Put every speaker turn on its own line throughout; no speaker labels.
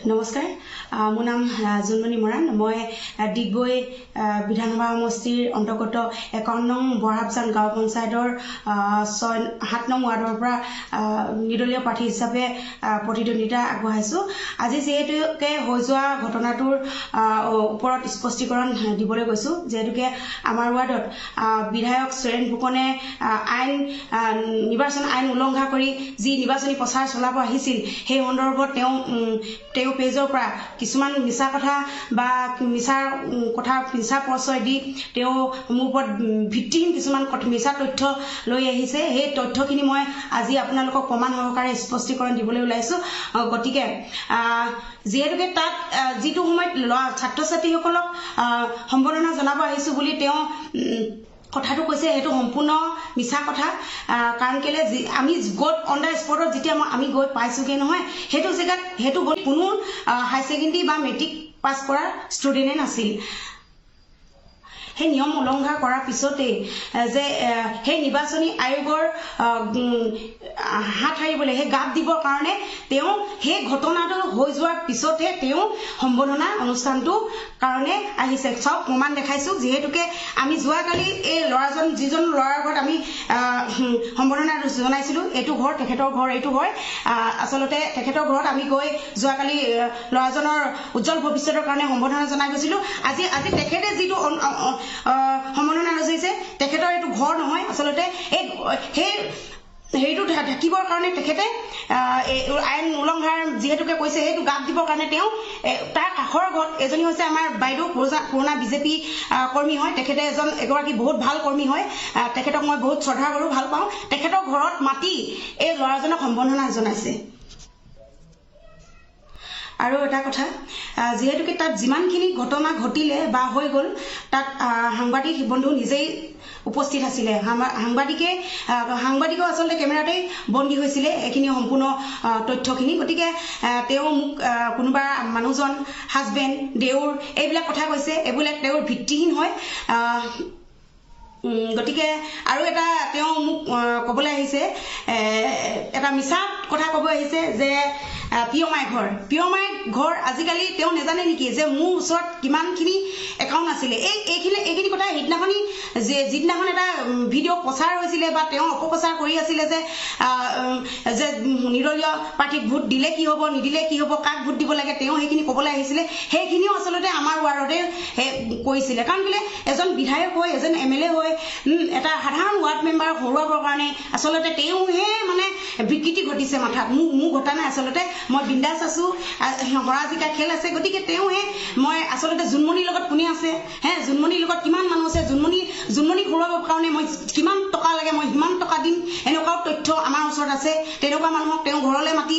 নমস্কাৰ মোৰ নাম জুনমণি মৰাণ মই ডিগবৈ বিধানসভা সমষ্টিৰ অন্তৰ্গত 51 নং বৰহাবজান গাঁও পঞ্চায়তৰ 7 নং ৱাৰ্ডৰ পৰা নিৰ্দলীয় প্ৰাৰ্থী হিচাপে প্ৰতিদ্বন্দ্বিতা আগবঢ়াইছোঁ আজি যেহেতুকে হৈ যোৱা ঘটনাটোৰ ওপৰত স্পষ্টীকৰণ দিবলৈ গৈছোঁ যেহেতুকে আমাৰ ৱাৰ্ডত বিধায়ক সুৰেন ফুকনে নিৰ্বাচন আইন উলংঘা কৰি যি নিৰ্বাচনী প্ৰচাৰ চলাব আহিছিল সেই সন্দৰ্ভত তেওঁ পেজৰ পৰা কিছুমান মিছা কথা বা মিছা প্ৰশ্ৰয় দি তেওঁ মোৰ ওপৰত ভিত্তিহীন কিছুমান মিছা তথ্য লৈ আহিছে সেই তথ্যখিনি মই আজি আপোনালোকক প্ৰমাণ সহকাৰে স্পষ্টীকৰণ দিবলৈ ওলাইছোঁ গতিকে যেহেতুকে তাত যিটো সময়ত ছাত্ৰ ছাত্ৰীসকলক সম্বৰ্ধনা জনাব আহিছোঁ বুলি তেওঁ কথাটো কৈছে সেইটো সম্পূৰ্ণ মিছা কথা কাৰণ কেলে আমি গ'ত অন দ্য স্পটত যেতিয়া আমি গৈ পাইছোঁগৈ নহয় সেইটো জেগাত সেইটো কোনো হাই ছেকেণ্ডেৰী বা মেট্ৰিক পাছ কৰা ষ্টুডেণ্টে নাছিল সেই নিয়ম উলংঘা কৰাৰ পিছতেই যে সেই নিৰ্বাচনী আয়োগৰ হাত সাৰিবলৈ সেই গাপ দিবৰ কাৰণে তেওঁ সেই ঘটনাটো হৈ যোৱাৰ পিছতহে তেওঁ সম্বৰ্ধনা অনুষ্ঠানটো কাৰণে আহিছে চব প্ৰমাণ দেখাইছোঁ যিহেতুকে আমি যোৱাকালি এই যিজন ল'ৰাৰ ঘৰত আমি সম্বৰ্ধনা জনাইছিলোঁ এইটো ঘৰ তেখেতৰ ঘৰ এইটো হয় আচলতে তেখেতৰ ঘৰত আমি গৈ যোৱাকালি ল'ৰাজনৰ উজ্জ্বল ভৱিষ্যতৰ কাৰণে সম্বৰ্ধনা জনাই গৈছিলোঁ আজি তেখেতে যিটো সম্বৰ্ধনা ৰচিছে তেখেতৰ এইটো ঘৰ নহয় আচলতে সেই হেৰিটো ঢাকিবৰ কাৰণে তেখেতে আইন উলংঘাৰ যিহেতুকে কৈছে সেইটো গাপ দিবৰ কাৰণে তেওঁ তাৰ কাষৰ ঘৰত এজনী হৈছে আমাৰ বাইদেউ পুৰণা বিজেপি কৰ্মী হয় তেখেতে এগৰাকী বহুত ভাল কৰ্মী হয় তেখেতক মই বহুত শ্ৰদ্ধা কৰোঁ ভাল পাওঁ তেখেতৰ ঘৰত মাতি এই ল'ৰাজনক সম্বৰ্ধনা জনাইছে আৰু এটা কথা যেহেতুকে তাত যিমানখিনি ঘটনা ঘটিলে বা হৈ গ'ল তাত সাংবাদিক বন্ধু নিজেই উপস্থিত আছিলে সাংবাদিকো আচলতে কেমেৰাতেই বন্দী হৈছিলে এইখিনি সম্পূৰ্ণ তথ্যখিনি গতিকে তেওঁ মোক কোনোবা মানুহজন হাজবেণ্ড দেউৰ এইবিলাক কথা কৈছে এইবিলাক তেওঁৰ ভিত্তিহীন হয় গতিকে আৰু এটা তেওঁ মোক ক'বলৈ আহিছে এটা মিছা কথা ক'ব আহিছে যে পিয়মাই ঘৰ আজিকালি তেওঁ নাজানে নেকি যে মোৰ ওচৰত কিমানখিনি একাউণ্ট আছিলে এইখিনি কথা যিদিনাখন এটা ভিডিঅ' প্ৰচাৰ হৈছিলে বা তেওঁ অপপ্ৰচাৰ কৰি আছিলে যে নিৰ্দলীয় প্ৰাৰ্থীক ভোট দিলে কি হ'ব নিদিলে কি হ'ব কাক ভোট দিব লাগে তেওঁ সেইখিনি ক'বলৈ আহিছিলে সেইখিনিও আচলতে আমাৰ ৱাৰ্ডতে কৰিছিলে কাৰণ কেলৈ এজন বিধায়ক হৈ এজন MLA হৈ এটা সাধাৰণ ৱাৰ্ড মেম্বাৰ হৰুৱাবৰ কাৰণে আচলতে তেওঁহে মানে বিকৃতি ঘটিছে মাথাত মোৰ ঘটা নাই আচলতে মই বিন্দাস আছোঁ হৰা জিকা খেল আছে গতিকে তেওঁহে মই আচলতে জুনমণিৰ লগত কোনে আছে জুনমণিৰ লগত কিমান মানুহ আছে জুনমণিক হৰুৱাবৰ কাৰণে মই কিমান টকা লাগে মই সিমান টকা দিম এনেকুৱাও তথ্য আমাৰ ওচৰত আছে তেনেকুৱা মানুহক তেওঁ ঘৰলৈ মাতি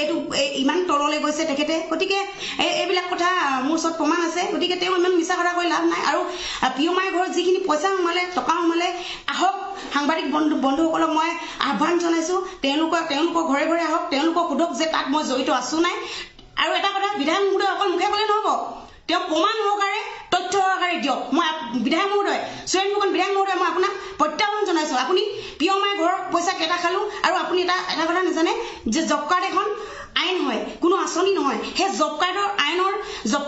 এইটো ইমান তললৈ গৈছে তেখেতে গতিকে এইবিলাক কথা মোৰ ওচৰত প্ৰমাণ আছে গতিকে তেওঁ ইমান মিছা কথা কৈ লাভ নাই আৰু পিয়মাই ঘৰত যিখিনি পইচা সোমালে টকা সোমালে আহক সাংবাদিক বন্ধুসকলক মই আহ্বান জনাইছোঁ তেওঁলোকৰ ঘৰে ঘৰে আহক তেওঁলোকক সোধক যে তাত মই জড়িত আছোঁ নাই আৰু এটা কথা বিধায়ক মহোদয় অকল মুখে ক'লে নহ'ব তেওঁ প্ৰমাণ সহকাৰে তথ্য সহকাৰে দিয়ক মই বিধায়ক মহোদয় সুৰেন ফুকন বিধায়ক মহোদয় মই আপোনাক প্ৰত্যাহ্বান জনাইছোঁ আপুনি পিয়মাই ঘৰৰ পইচা কেইটা খালোঁ আৰু আপুনি এটা কথা নাজানে যে জব কাৰ্ড এখন আইন হয় কোনো আঁচনি নহয় সেই জব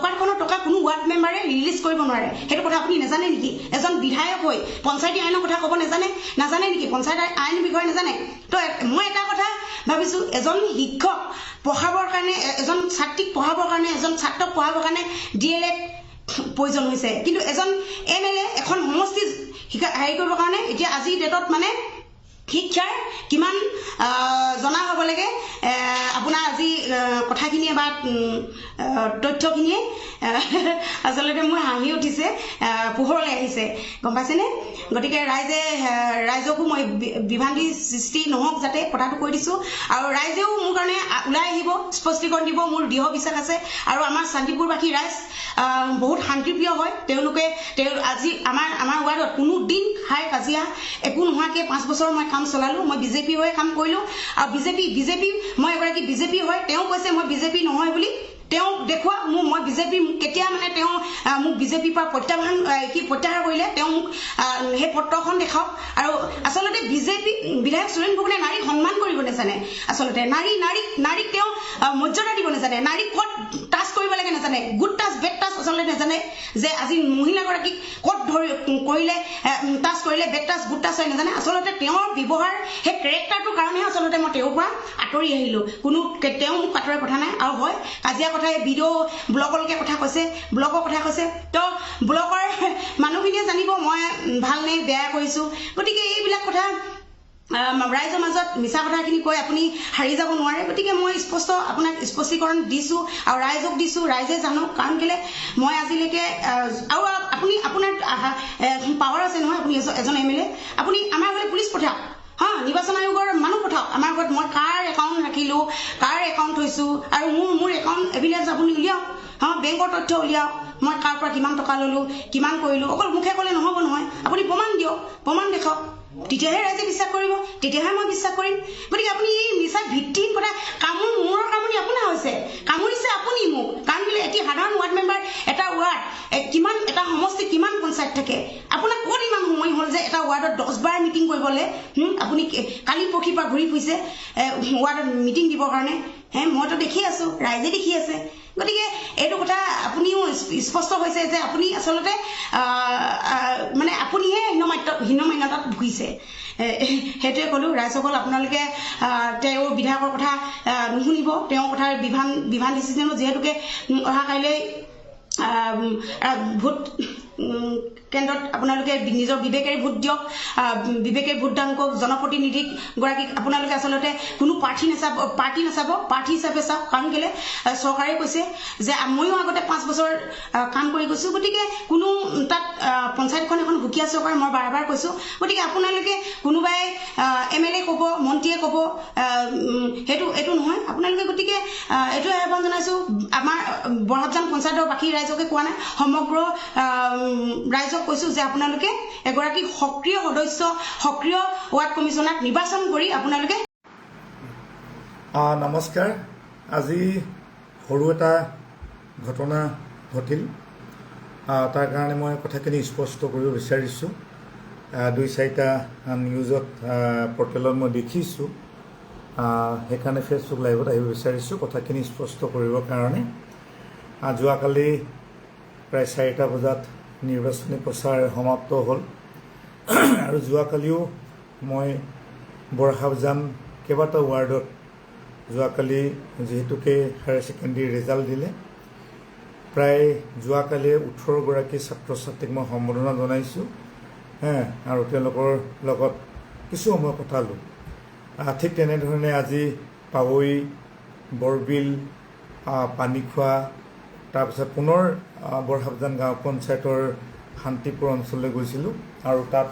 কাৰ্ডখনৰ টকা কোনো ৱাৰ্ড মেম্বাৰে ৰিলিজ কৰিব নোৱাৰে সেইটো কথা আপুনি নাজানে নেকি এজন বিধায়ক হৈ পঞ্চায়তী আইনৰ কথা ক'ব নাজানে নেকি পঞ্চায়ত আইনৰ বিষয়ে নাজানে তো মই এটা কথা ভাবিছোঁ এজন শিক্ষক পঢ়াবৰ কাৰণে এজন ছাত্ৰীক পঢ়াবৰ কাৰণে এজন ছাত্ৰক পঢ়াবৰ কাৰণে DLED প্ৰয়োজন হৈছে কিন্তু এজন MLA এখন সমষ্টি হেৰি কৰিবৰ কাৰণে এতিয়া আজিৰ ডেটত মানে শিক্ষাৰ কিমান জনা হ'ব লাগে আপোনাৰ আজি কথাখিনিয়ে বা তথ্যখিনিয়ে আচলতে মোৰ হাঁহি উঠিছে পোহৰলৈ আহিছে গম পাইছেনে গতিকে ৰাইজকো মই বিভ্ৰান্তি সৃষ্টি নহওক যাতে কথাটো কৈ দিছোঁ আৰু ৰাইজেও মোৰ কাৰণে ওলাই আহিব স্পষ্টীকৰণ দিব মোৰ দৃঢ় বিশ্বাস আছে আৰু আমাৰ শান্তিপুৰবাসী ৰাইজ বহুত শান্তিপ্ৰিয় হয় তেওঁলোকে আজি আমাৰ ৱাৰ্ডত কোনো দিন হাই কাজিয়া একো নোহোৱাকৈ 5 বছৰ মই কাম চলালোঁ মই বিজেপি হৈ কাম কৰিলোঁ আৰু বিজেপি মই এগৰাকী বিজেপি হয় তেওঁ কৈছে মই বিজেপি নহয় বুলি তেওঁ দেখুৱা মই বিজেপি কেতিয়া মানে তেওঁ মোক বিজেপিৰ পৰা প্ৰত্যাহাৰ কৰিলে তেওঁ মোক সেই পত্ৰখন দেখাওক আৰু আচলতে বিজেপি বিধায়ক সুৰেন ফুকনে নাৰীক সন্মান কৰিব নাজানে আচলতে নাৰীক তেওঁ মৰ্যাদা দিব নাজানে নাৰীক ক'ত টাচ কৰিব লাগে নাজানে গুড টাচ বেড টাচ আচলতে নাজানে যে আজি মহিলাগৰাকীক ক'ত কৰিলে টাচ কৰিলে বেড টাচ গুড টাচ হয় নাজানে আচলতে তেওঁৰ ব্যৱহাৰ সেই কেৰেক্টাৰটোৰ কাৰণেহে আচলতে মই তেওঁৰ পৰা আঁতৰি আহিলোঁ কোনো তেওঁ মোক আঁতৰাৰ কথা নাই আৰু হয় কাজিয়া কথা ভিডিঅ' ব্লগলৈকে কথা কৈছে ব্লগৰ কথা কৈছে তো ব্লগৰ মানুহখিনিয়ে জানিব মই ভাল নে বেয়া কৰিছোঁ গতিকে এইবিলাক কথা ৰাইজৰ মাজত মিছা কথাখিনি কৈ আপুনি হাৰি যাব নোৱাৰে গতিকে মই স্পষ্ট আপোনাক স্পষ্টীকৰণ দিছোঁ আৰু ৰাইজক দিছোঁ ৰাইজে জানক কাৰণ কেলৈ মই আজিলৈকে আৰু আপুনি আপোনাৰ পাৱাৰ আছে নহয় আপুনি এজন MLA আপুনি আমাৰ ঘৰলৈ পুলিচ পঠাওক নিৰ্বাচন আয়োগৰ মানুহ পঠাওক আমাৰ ঘৰত মই কাৰ একাউণ্ট ৰাখিলোঁ কাৰ একাউণ্ট থৈছোঁ আৰু মোৰ একাউণ্ট এভিডেঞ্চ আপুনি উলিয়াওক বেংকৰ তথ্য উলিয়াওক মই কাৰ পৰা কিমান টকা ল'লোঁ কিমান কৰিলোঁ অকল মুখে ক'লে নহ'ব নহয় আপুনি প্ৰমাণ দিয়ক প্ৰমাণ দেখাওক তেতিয়াহে ৰাইজে বিশ্বাস কৰিব তেতিয়াহে মই বিশ্বাস কৰিম গতিকে আপুনি এই মিছা ভিত্তিহীন কথা মূৰৰ কামুৰি আপোনাৰ হৈছে কামুৰিছে আপুনি মোক কাৰণ কেলৈ এটি সাধাৰণ ৱাৰ্ড মেম্বাৰ এটা ৱাৰ্ড কিমান এটা সমষ্টি কিমান পঞ্চায়ত থাকে আপোনাক ক'ত ইমান সময় হ'ল যে এটা ৱাৰ্ডত 10 বাৰ মিটিং কৰিবলৈ আপুনি কালি পৰহিৰ পৰা ঘূৰি ফুৰিছে ৱাৰ্ডত মিটিং দিবৰ কাৰণে মইতো দেখি আছোঁ ৰাইজে দেখি আছে গতিকে এইটো কথা আপুনিও স্পষ্ট হৈছে যে আপুনি আচলতে মানে আপুনিহে হীনমান্যতাত ভুগিছে সেইটোৱে ক'লোঁ ৰাইজসকল আপোনালোকে তেওঁৰ বিধায়কৰ কথা নুশুনিব তেওঁৰ কথাৰ বিভান ডিচিশ্যনো যিহেতুকে অহা কাইলৈ ভোট কেন্দ্ৰত আপোনালোকে নিজৰ বিবেকেৰে ভোট দিয়ক বিবেকেৰে ভোটদান কৰক জনপ্ৰতিনিধিগৰাকীক আপোনালোকে আচলতে কোনো পাৰ্টি নাচাব প্ৰাৰ্থী হিচাপে চাওক কাৰণ কেলৈ চৰকাৰে কৈছে যে ময়ো আগতে 5 বছৰ কাম কৰি গৈছোঁ গতিকে কোনো তাত পঞ্চায়তখন এখন সুকীয়া চৰকাৰ মই বাৰে কৈছোঁ গতিকে আপোনালোকে কোনোবাই MLA ক'ব মন্ত্ৰীয়ে ক'ব এইটো নহয় আপোনালোকে গতিকে এইটো আহ্বান জনাইছোঁ আমাৰ বৰহাটজান পঞ্চায়তৰ বাকী ৰাইজকে কোৱা নাই সমগ্ৰ ৰাইজক কৈছোঁ যে আপোনালোকে এগৰাকী সক্ৰিয় সদস্য সক্ৰিয় ৱাৰ্ড কমিছনাৰক নিৰ্বাচন কৰি আপোনালোকে
নমস্কাৰ আজি সৰু এটা ঘটনা ঘটিল তাৰ কাৰণে মই কথাখিনি স্পষ্ট কৰিব বিচাৰিছোঁ 2-4টা নিউজত পৰ্টেলত মই দেখিছোঁ সেইকাৰণে ফেচবুক লাইভত আহিব বিচাৰিছোঁ কথাখিনি স্পষ্ট কৰিবৰ কাৰণে যোৱাকালি প্ৰায় 4টা বজাত নিৰ্বাচনী প্ৰচাৰ সমাপ্ত হ'ল আৰু যোৱাকালিও মই বৰহাটজান কেইবাটাও ৱাৰ্ডত যোৱাকালি যিহেতুকে হায়াৰ ছেকেণ্ডেৰী ৰিজাল্ট দিলে প্ৰায় যোৱাকালি 18গৰাকী ছাত্ৰ ছাত্ৰীক মই সম্বৰ্ধনা জনাইছোঁ আৰু তেওঁলোকৰ লগত কিছু সময় কটালোঁ ঠিক তেনেধৰণে আজি পাৱৈ বৰবিল পানীখোৱা তাৰপিছত পুনৰ বৰহাটজান গাঁও পঞ্চায়তৰ শান্তিপুৰ অঞ্চললৈ গৈছিলোঁ আৰু তাত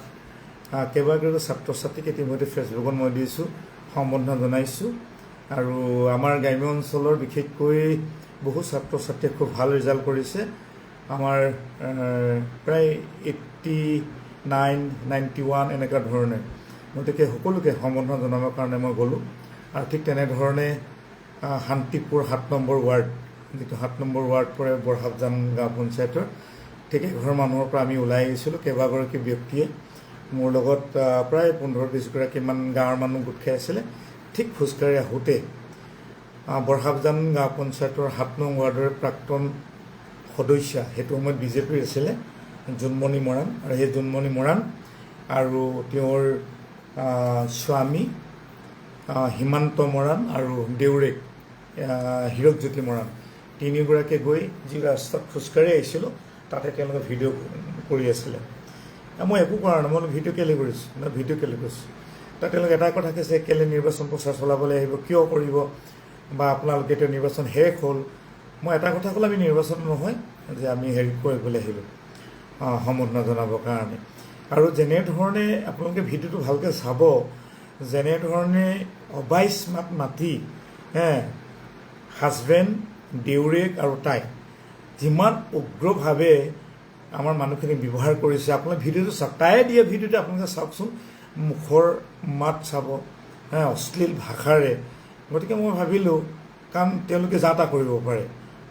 কেইবাগৰাকীও ছাত্ৰ ছাত্ৰীক ইতিমধ্যে ফেচবুকত মই দিছোঁ সম্বৰ্ধনা জনাইছোঁ আৰু আমাৰ গ্ৰাম্য অঞ্চলৰ বিশেষকৈ বহু ছাত্ৰ ছাত্ৰীয়ে খুব ভাল ৰিজাল্ট কৰিছে আমাৰ প্ৰায় 89, 91 এনেকুৱা ধৰণে গতিকে সকলোকে সম্বৰ্ধনা জনাবৰ কাৰণে মই গ'লোঁ আৰু ঠিক তেনেধৰণে শান্তিপুৰ 7 নম্বৰ ৱাৰ্ড যিটো 7 নম্বৰ ৱাৰ্ড পৰে বৰহাটজান গাঁও পঞ্চায়তৰ ঠিক এঘৰ মানুহৰ পৰা আমি ওলাই আহিছিলোঁ কেইবাগৰাকী ব্যক্তিয়ে মোৰ লগত প্ৰায় 15-20 গৰাকীমান গাঁৱৰ মানুহ গোট খাই আছিলে ঠিক খোজকাঢ়ি আহোঁতে বৰহাটজান গাঁও পঞ্চায়তৰ 7 নং ৱাৰ্ডৰ প্ৰাক্তন সদস্যা সেইটো সময়ত বিজেপিৰ আছিলে জোনমণি মৰাণ আৰু সেই জোনমণি মৰাণ আৰু তেওঁৰ স্বামী হিমান্ত মৰাণ আৰু দেউৰেক হীৰকজ্যোতি মৰাণ তিনিগৰাকীয়ে গৈ যি ৰাস্তাত খোজকাঢ়ি আহিছিলোঁ তাতে তেওঁলোকে ভিডিঅ' কৰি আছিলে মই একো কৰা নাই মই ভিডিঅ' কেলৈ কৰিছোঁ ভিডিঅ' কেলৈ কৰিছোঁ তাত তেওঁলোকে এটা কথা কৈছে কেলৈ নিৰ্বাচন প্ৰচাৰ চলাবলৈ আহিব কিয় কৰিব বা আপোনালোকে এতিয়া নিৰ্বাচন শেষ হ'ল মই এটা কথা ক'লে আমি নিৰ্বাচন নহয় যে আমি হেৰি কৰিবলৈ আহিলোঁ সম্বৰ্ধনা জনাবৰ কাৰণে আৰু যেনেধৰণে আপোনালোকে ভিডিঅ'টো ভালকৈ চাব যেনেধৰণে অবাইচ মাতি হাজবেণ্ড দেউৰেক আৰু তাই যিমান উগ্ৰভাৱে আমাৰ মানুহখিনি ব্যৱহাৰ কৰিছে আপোনালোকে ভিডিঅ'টো চাওক তাই দিয়া ভিডিঅ'টো আপোনালোকে চাওকচোন মুখৰ মাত চাব অশ্লীল ভাষাৰে গতিকে মই ভাবিলোঁ কাৰণ তেওঁলোকে যা তা কৰিব পাৰে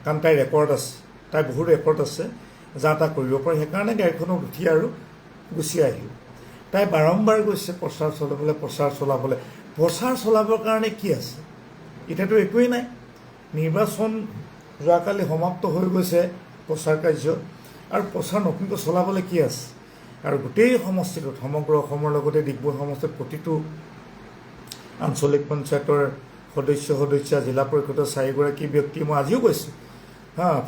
কাৰণ তাইৰ ৰেকৰ্ড আছে, তাইৰ বহুত ৰেকৰ্ড আছে যা তা কৰিব পাৰে। সেইকাৰণে গাড়ীখনত উঠি আৰু গুচি আহিলোঁ। তাই বাৰম্বাৰ গৈছে প্ৰচাৰ চলাবলৈ। প্ৰচাৰ চলাবৰ কাৰণে কি আছে? এতিয়াতো একোৱেই নাই। নিৰ্বাচন যোৱাকালি সমাপ্ত হৈ গৈছে প্ৰচাৰ কাৰ্য, আৰু প্ৰচাৰ নতুনকৈ চলাবলৈ কি আছে? আৰু গোটেই সমষ্টিটোত, সমগ্ৰ অসমৰ লগতে ডিগবৈ সমষ্টিত প্ৰতিটো আঞ্চলিক পঞ্চায়তৰ সদস্য, জিলা পৰিষদৰ 4গৰাকী ব্যক্তি, মই আজিও কৈছোঁ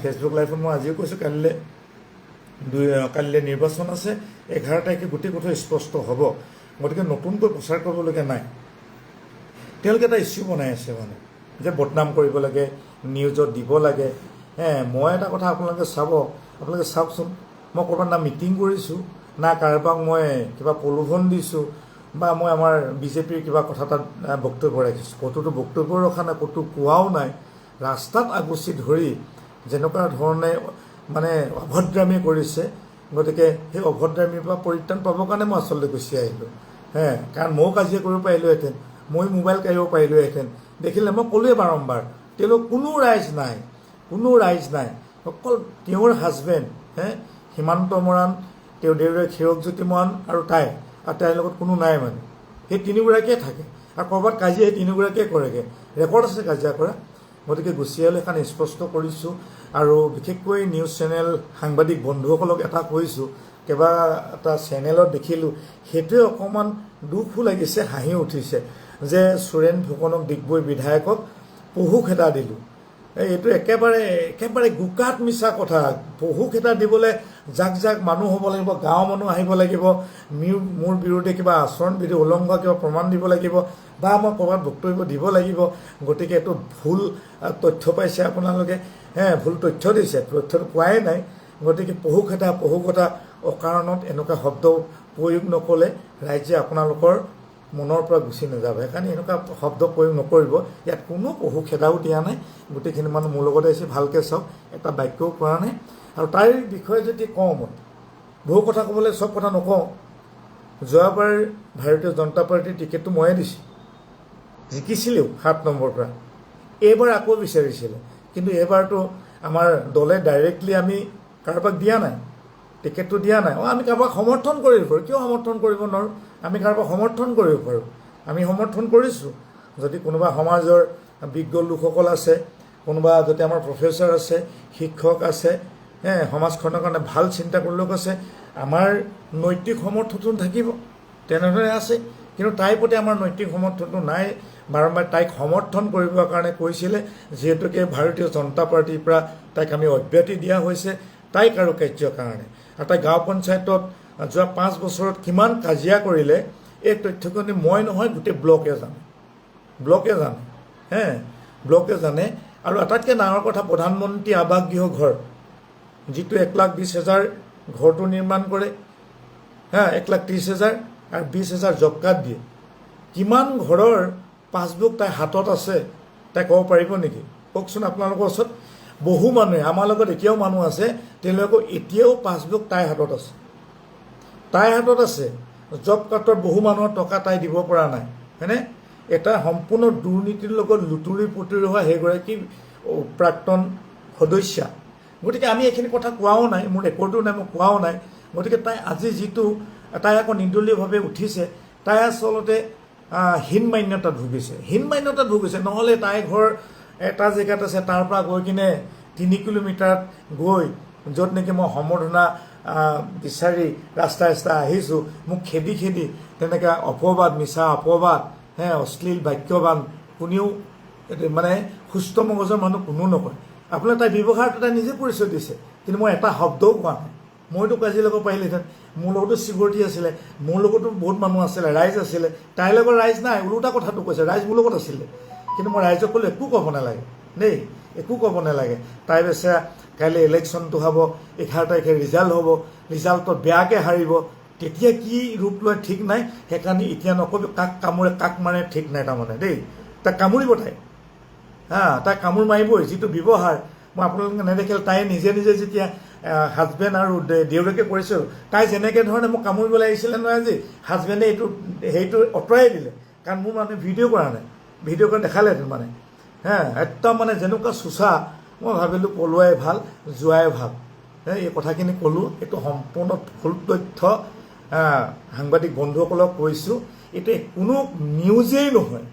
ফেচবুক লাইভত, মই আজিও কৈছোঁ কালিলৈ নিৰ্বাচন আছে, 11 তাৰিখে গোটেই কথা স্পষ্ট হ'ব। গতিকে নতুনকৈ প্ৰচাৰ কৰিবলগীয়া নাই। তেওঁলোকে এটা ইছ্যু বনাই আছে যে বদনাম কৰিব লাগে, নিউজত দিব লাগে। মই এটা কথা আপোনালোকে চাওকচোন, মই ক'ৰবাত না মিটিং কৰিছোঁ, না কাৰোবাক মই কিবা প্ৰলোভন দিছোঁ, বা মই আমাৰ বিজেপিৰ কিবা কথা তাত বক্তব্য ৰাখিছোঁ। ক'তোতো বক্তব্য ৰখা নাই, ক'তো কোৱাও নাই। ৰাস্তাত আগুচি ধৰি যেনেকুৱা ধৰণে অভদ্ৰামী কৰিছে, গতিকে সেই অভদ্ৰামীৰ পৰা পৰিত্ৰাণ পাবৰ কাৰণে মই আচলতে গুচি আহিলোঁ। কাৰণ ময়ো কাজিয়া কৰিব পাৰিলোহেঁতেন, মই মোবাইল কাঢ়িব পাৰিলোহেঁতেন। দেখিলে মই ক'লোৱে বাৰম্বাৰ, তেওঁলোক কোনো ৰাইজ নাই, অকল তেওঁৰ হাজবেণ্ড সীমান্ত মৰাণ, তেওঁৰ দেউতাক হীৰকজ্যোতি মৰাণ আৰু তাইৰ লগত কোনো নাই। সেই তিনিগৰাকীয়ে থাকে, আৰু ক'ৰবাত কাজিয়া সেই তিনিগৰাকীয়ে কৰেগৈ। ৰেকৰ্ড আছে কাজিয়া কৰা। গতিকে গুচি আহিলে সেইকাৰণে স্পষ্ট কৰিছোঁ। আৰু বিশেষকৈ নিউজ চেনেল সাংবাদিক বন্ধুসকলক এটা কৈছোঁ, কেইবা এটা চেনেলত দেখিলোঁ, সেইটোৱে অকণমান দুখো লাগিছে, হাঁহি উঠিছে যে সুৰেণ ফুকনক, ডিগবৈ বিধায়কক পহু খেদা দিলোঁ। এইটো একেবাৰে গোকাত মিছা কথা। পহু খেদা দিবলৈ জাক মানুহ হ'ব লাগিব, গাঁৱৰ মানুহ আহিব লাগিব, মোৰ বিৰুদ্ধে কিবা আচৰণবিধি উলংঘা কিবা প্ৰমাণ দিব লাগিব, বা মই ক'ৰবাত বক্তব্য দিব লাগিব। গতিকে এইটো ভুল তথ্য পাইছে আপোনালোকে, ভুল তথ্য দিছে, তথ্যটো পোৱাই নাই। গতিকে পহু কথা অকাৰণত এনেকুৱা শব্দ প্ৰয়োগ নকৰিলে ৰাইজে আপোনালোকৰ মনৰ পৰা গুচি নাযাব। সেইকাৰণে এনেকুৱা শব্দ প্ৰয়োগ নকৰিব। ইয়াত কোনো পহু খেদাও দিয়া নাই। গোটেইখিনি মানুহ মোৰ লগত আহিছে, ভালকৈ চাওক, এটা বাক্যও কৰা নাই। আৰু তাইৰ বিষয়ে যদি কওঁ, মই বহু কথা ক'বলৈ, চব কথা নকওঁ। যোৱাবাৰ ভাৰতীয় জনতা পাৰ্টীৰ টিকেটটো ময়ে দিছোঁ, জিকিছিলেও 7 নম্বৰৰ পৰা। এইবাৰ আকৌ বিচাৰিছিলে, কিন্তু এইবাৰতো আমাৰ দলে ডাইৰেক্টলি আমি কাৰোবাক দিয়া নাই, টিকেটটো দিয়া নাই। আমি কাৰোবাক সমৰ্থন কৰিব পাৰোঁ, কিয় সমৰ্থন কৰিব নোৱাৰোঁ? আমি কাৰোবাক সমৰ্থন কৰিব পাৰোঁ, আমি সমৰ্থন কৰিছোঁ। যদি কোনোবা সমাজৰ বিজ্ঞ লোকসকল আছে, কোনোবা যদি আমাৰ প্ৰফেচৰ আছে, শিক্ষক আছে, সমাজখনৰ কাৰণে ভাল চিন্তা কৰা লোক আছে, আমাৰ নৈতিক সমৰ্থনটো থাকিব, তেনেদৰে আছে। কিন্তু তাইৰ প্ৰতি আমাৰ নৈতিক সমৰ্থনটো নাই। বাৰম্বাৰ তাইক সমৰ্থন কৰিবৰ কাৰণে কৈছিলে, যিহেতুকে ভাৰতীয় জনতা পাৰ্টীৰ পৰা তাইক আমি অব্যাহতি দিয়া হৈছে তাইক আৰু কাৰ্যৰ কাৰণে। আৰু তাই গাঁও পঞ্চায়তত যোৱা 5 বছৰত কিমান কাজিয়া কৰিলে, এই তথ্যখিনি মই নহয়, গোটেই ব্লকে জানে। আৰু আটাইতকৈ ডাঙৰ কথা, প্ৰধানমন্ত্ৰী আৱাস গৃহ ঘৰ, যিটো 1,20,000 ঘৰটো নিৰ্মাণ কৰে, 1,30,000 আৰু 20,000 জব কাৰ্ড দিয়ে। কিমান ঘৰৰ পাছবুক তাইৰ হাতত আছে, তাই ক'ব পাৰিব নেকি? কওকচোন আপোনালোকৰ ওচৰত। বহু মানুহে, আমাৰ লগত এতিয়াও মানুহ আছে, তেওঁলোকৰ এতিয়াও পাছবুক তাইৰ হাতত আছে। জব কাৰ্ডত বহু মানুহৰ টকা তাই দিব পৰা নাই, হয়নে? এটা সম্পূৰ্ণ দুৰ্নীতিৰ লগত লুতুৰি পুতুৰি হোৱা সেইগৰাকী প্ৰাক্তন সদস্যা। গতিকে আমি এইখিনি কথা কোৱাও নাই, মোৰ ৰেকৰ্ডো নাই, মই কোৱাও নাই। গতিকে তাই আজি যিটো, তাই আকৌ নিৰ্দলীয়ভাৱে উঠিছে, তাই আচলতে হীন মান্যতাত ভুগিছে। নহ'লে তাইৰ ঘৰ এটা জেগাত আছে, তাৰ পৰা গৈ কিনে 3 কিলোমিটাৰত গৈ, য'ত নেকি মই সম্বৰ্ধনা বিচাৰি ৰাস্তাই আহিছোঁ, মোক খেদি তেনেকৈ অপবাদ, মিছা অপবাদ, অশ্লীল বাক্যবান কোনেও সুস্থ মগজৰ মানুহ কোনো নকয়। আপোনাৰ তাই ব্যৱহাৰটো তাই নিজে পৰিচয় দিছে, কিন্তু মই এটা শব্দও কোৱা নাই। মইতো কাজিয়া ল'ব পাৰিলোহেঁতেন, মোৰ লগতো চিকিউৰিটি আছিলে, মোৰ লগতো বহুত মানুহ আছিলে, ৰাইজ আছিলে। তাইৰ লগত ৰাইজ নাই, ওলোটা কথাটো কৈছে, ৰাইজ মোৰ লগত আছিলে। কিন্তু মই ৰাইজক ক'লোঁ একো ক'ব নালাগে দেই, একো ক'ব নালাগে। তাই বেচেৰা কাইলৈ ইলেকশ্যনটো হ'ব, 11 তাৰিখে ৰিজাল্ট হ'ব, ৰিজাল্টত বেয়াকৈ হাৰিব, তেতিয়া কি ৰূপ লয় ঠিক নাই। সেইকাৰণে এতিয়া নক'ব, কাক কামোৰে কাক মাৰে ঠিক নাই দেই। তাক কামুৰিব তাই কামোৰ মাৰিবই। যিটো ব্যৱহাৰ মই আপোনালোকে নেদেখিলে, তাই নিজে যেতিয়া হাজবেণ্ড আৰু দেউতাকে কৰিছিল, তাই যেনেকৈ ধৰণে মোক কামুৰিবলৈ আহিছিলে নহয়, আজি হাজবেণ্ডে সেইটো আঁতৰাই দিলে। কাৰণ মোৰ ভিডিঅ' কৰা নাই, ভিডিঅ' কৰি দেখালেহেঁতেন একদম যেনেকুৱা চোচা মই ভাবিলোঁ পলোৱাই ভাল যোৱাই ভাল। এই কথাখিনি ক'লোঁ, এইটো সম্পূৰ্ণ ভুল তথ্য সাংবাদিক বন্ধুসকলক কৈছোঁ। এইটো কোনো নিউজেই নহয়,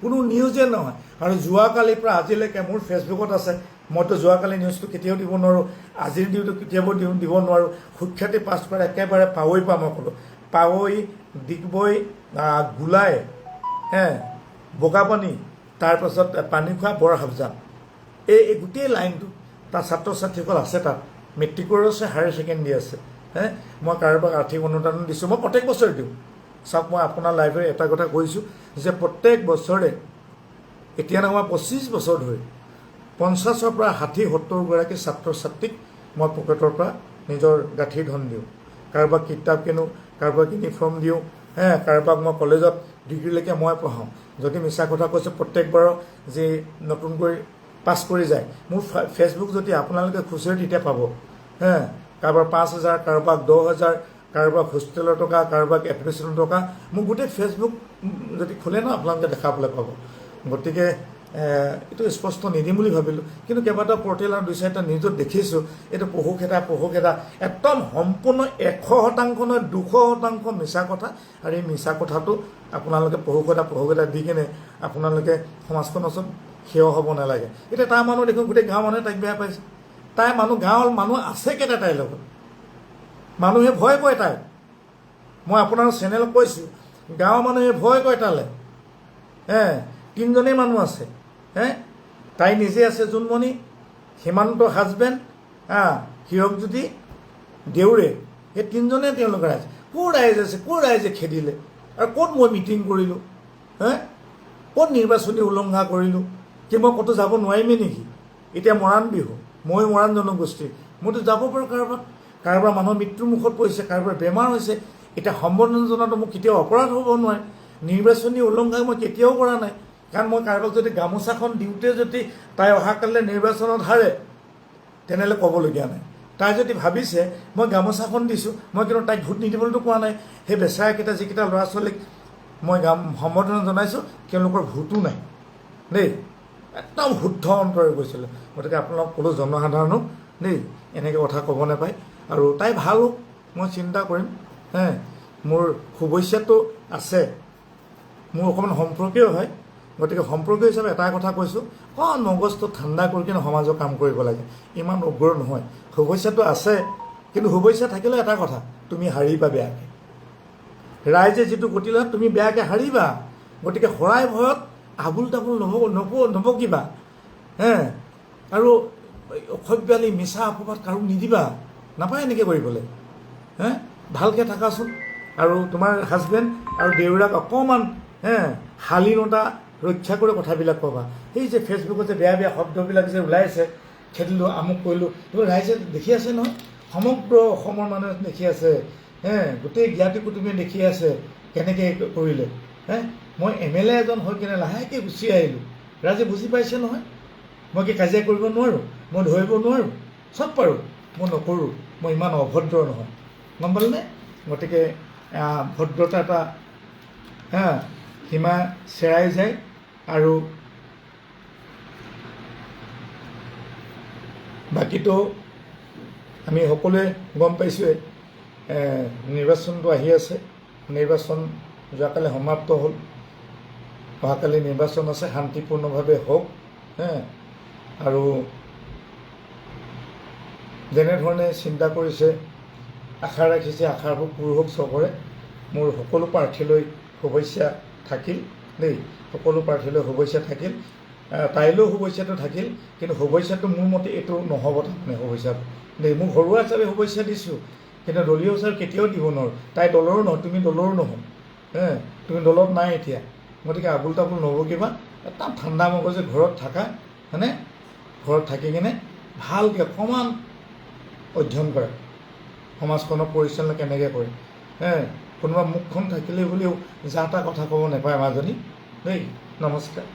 কোনো নিউজেই নহয়। আৰু যোৱাকালিৰ পৰা আজিলৈকে মোৰ ফেচবুকত আছে, মইতো যোৱাকালি নিউজটো কেতিয়াও দিব নোৱাৰোঁ, আজিৰ নিউজটো কেতিয়াও দিব নোৱাৰোঁ। সুখ্যাতি পাছ কৰা একেবাৰে পাৱৈ পৰা মই ক'লোঁ, পাৱৈ, ডিগবৈ, গোলাই, বগাপানী, তাৰপাছত পানীখোৱা, বৰহাবজান, এই গোটেই লাইনটো তাৰ ছাত্ৰ ছাত্ৰীসকল আছে। তাত মেট্ৰিকৰো আছে, হায়াৰ ছেকেণ্ডেৰী আছে। মই কাৰোবাক আৰ্থিক অনুদান দিছোঁ, মই প্ৰত্যেক বছৰে দিওঁ। চাওক, মই আপোনাৰ লাইভে এটা কথা কৈছোঁ যে প্ৰত্যেক বছৰে এতিয়া নহয় 25 বছৰ ধৰি 50ৰ পৰা 60-70 গৰাকী ছাত্ৰ ছাত্ৰীক মই পকেটৰ পৰা নিজৰ গাঁঠিৰ ধন দিওঁ। কাৰোবাক কিতাপ কিনো, কাৰোবাক ইউনিফৰ্ম দিওঁ, কাৰোবাক মই কলেজত ডিগ্ৰীলৈকে মই পঢ়াওঁ। যদি মিছা কথা কৈছোঁ, প্ৰত্যেকবাৰৰ যি নতুনকৈ পাছ কৰি যায়, মোৰ ফেচবুক যদি আপোনালোকে খুচৰি তেতিয়া পাব। কাৰোবাৰ 5,000, কাৰোবাক 10,000, কাৰোবাক হোষ্টেলৰ টকা, কাৰোবাক এডমিশ্যনৰ টকা, মোক গোটেই ফেচবুক যদি খোলে ন আপোনালোকে দেখাবলৈ পাব। গতিকে এইটো স্পষ্ট নিদিম বুলি ভাবিলোঁ, কিন্তু কেইবাটাও পৰ্টেল আৰু 2-4টা নিউজত দেখিছোঁ এইটো পহুখেদা একদম সম্পূৰ্ণ 100% নহয়, 200% মিছা কথা। আৰু এই মিছা কথাটো আপোনালোকে পহুখেদা দি কিনে আপোনালোকে সমাজখনৰ ওচৰত থিয় হ'ব নালাগে। এতিয়া তাৰ মানুহ দেখোন গোটেই গাঁৱৰ মানুহে তাইক বেয়া পাইছে। তাই গাঁৱৰ মানুহ আছে কেইটা তাইৰ লগত, মানুহে ভয় কৰে তাই। মই আপোনাৰ চেনেলত কৈছোঁ, গাঁৱৰ মানুহে ভয় কৰে তালৈ। 3জনেই মানুহ আছে। তাই নিজে আছে জোনমণি, সীমান্ত হাজবেণ্ড, হীৰকজ্যোতি, দেউৰে, এই 3জনেই তেওঁলোকৰ ৰাইজ। ক'ৰ ৰাইজ আছে, ক'ৰ ৰাইজে খেদিলে? আৰু ক'ত মই মিটিং কৰিলোঁ? ক'ত নিৰ্বাচনী উলংঘা কৰিলোঁ? কি মই ক'তো যাব নোৱাৰিমেই নেকি? এতিয়া মৰাণ বিহু, মই মৰাণ জনগোষ্ঠীৰ, মইতো যাব পাৰোঁ কাৰোবাৰ মানুহৰ মৃত্যুৰ মুখত পৰিছে, কাৰোবাৰ বেমাৰ হৈছে। এতিয়া সম্বৰ্ধনা জনাটো মোক কেতিয়াও অপৰাধ হ'ব নোৱাৰে। নিৰ্বাচনী উলংঘা মই কেতিয়াও কৰা নাই। কাৰণ মই কাৰোবাক যদি গামোচাখন দিওঁতে যদি তাই অহাকালিলৈ নিৰ্বাচনত হাৰে, তেনেহ'লে ক'বলগীয়া নাই। তাই যদি ভাবিছে মই গামোচাখন দিছোঁ, মই কিন্তু তাইক ভোট নিদিবলৈতো কোৱা নাই। সেই বেচেৰাকেইটা যিকেইটা ল'ৰা ছোৱালীক মই সম্বৰ্ধনা জনাইছোঁ, তেওঁলোকৰ ভোটো নাই দেই। একদম শুদ্ধ অন্তৰে গৈছিলোঁ। গতিকে আপোনালোক ক'লোঁ জনসাধাৰণক দেই, এনেকৈ কথা ক'ব নাপায়। আৰু তাই ভাল হওক, মই চিন্তা কৰিম। মোৰ শুভেচ্ছাটো আছে, মোৰ অকণমান সম্পৰ্কীয় হয়। গতিকে সম্পৰ্কীয় হিচাপে এটা কথা কৈছোঁ, মগজটো ঠাণ্ডা কৰি কিনে সমাজৰ কাম কৰিব লাগে, ইমান উগ্ৰ নহয়। শুভেচ্ছাটো আছে, কিন্তু শুভেচ্ছা থাকিলেও এটা কথা, তুমি হাৰিবা বেয়াকৈ। ৰাইজে যিটো গতি লয় তুমি বেয়াকৈ হাৰিবা। গতিকে হৰাই ভয়ত আবুল তাবুল নবকিবা। আৰু অসভ্যালি মিছা অপবাদ কাৰো নিদিবা, নাপায় এনেকৈ কৰিবলৈ। ভালকৈ থাকাচোন। আৰু তোমাৰ হাজবেণ্ড আৰু দেউৰাক অকণমান শালীনতা ৰক্ষা কৰি কথাবিলাক ক'বা। সেই যে ফেচবুকত যে বেয়া শব্দবিলাক যে ওলাইছে, খেদিলোঁ, আমুক কৰিলোঁ, তুমি ৰাইজে দেখি আছে নহয়, সমগ্ৰ অসমৰ মানুহে দেখি আছে। গোটেই জ্ঞাতি কুটুমে দেখি আছে কেনেকৈ কৰিলে। মই MLA এজন হৈ কিনে লাহেকৈ গুচি আহিলোঁ, ৰাইজে বুজি পাইছে নহয়। মই কি কাজিয়া কৰিব নোৱাৰোঁ, মই ধৰিব নোৱাৰোঁ, চব পাৰোঁ, মই নকৰোঁ। মই ইমান অভদ্ৰ নহয়, গম পালেনে? গতিকে ভদ্ৰতা এটা সীমা চেৰাই যায়। আৰু বাকীটো আমি সকলোৱে গম পাইছোঁৱে, নিৰ্বাচনটো আহি আছে। নিৰ্বাচন যোৱাকালি সমাপ্ত হ'ল, অহাকালি নিৰ্বাচন আছে, শান্তিপূৰ্ণভাৱে হওক। আৰু যেনেধৰণে চিন্তা কৰিছে, আশা ৰাখিছে, আশাবোৰ পূৰ হওক চবৰে। মোৰ সকলো প্ৰাৰ্থীলৈ শুভেচ্ছা থাকিল দেই, সকলো প্ৰাৰ্থীলৈ শুভেচ্ছা থাকিল। তাইলৈও শুভেচ্ছাটো থাকিল, কিন্তু শুভেচ্ছাটো মোৰ মতে এইটো নহ'ব তাৰমানে শুভেচ্ছাটো দেই। মোক ঘৰুৱা হিচাপে শুভেচ্ছা দিছোঁ, কিন্তু দলীয় হিচাপে কেতিয়াও দিব নোৱাৰোঁ। তাই দলৰো নহয়, তুমি দলৰো নহয়। তুমি দলত নাই এতিয়া। গতিকে আবুল তাবুল নবকিবা, একদম ঠাণ্ডা মগজে ঘৰত থাকা। ঘৰত থাকি কিনে ভালকৈ অকণমান অধ্যয়ন কৰা, সমাজখনৰ পৰিচালনা কেনেকৈ কৰে। কোনোবা মুখখন থাকিলে বুলিও যা তা কথা ক'ব নাপায় মাজনী দেই। নমস্কাৰ।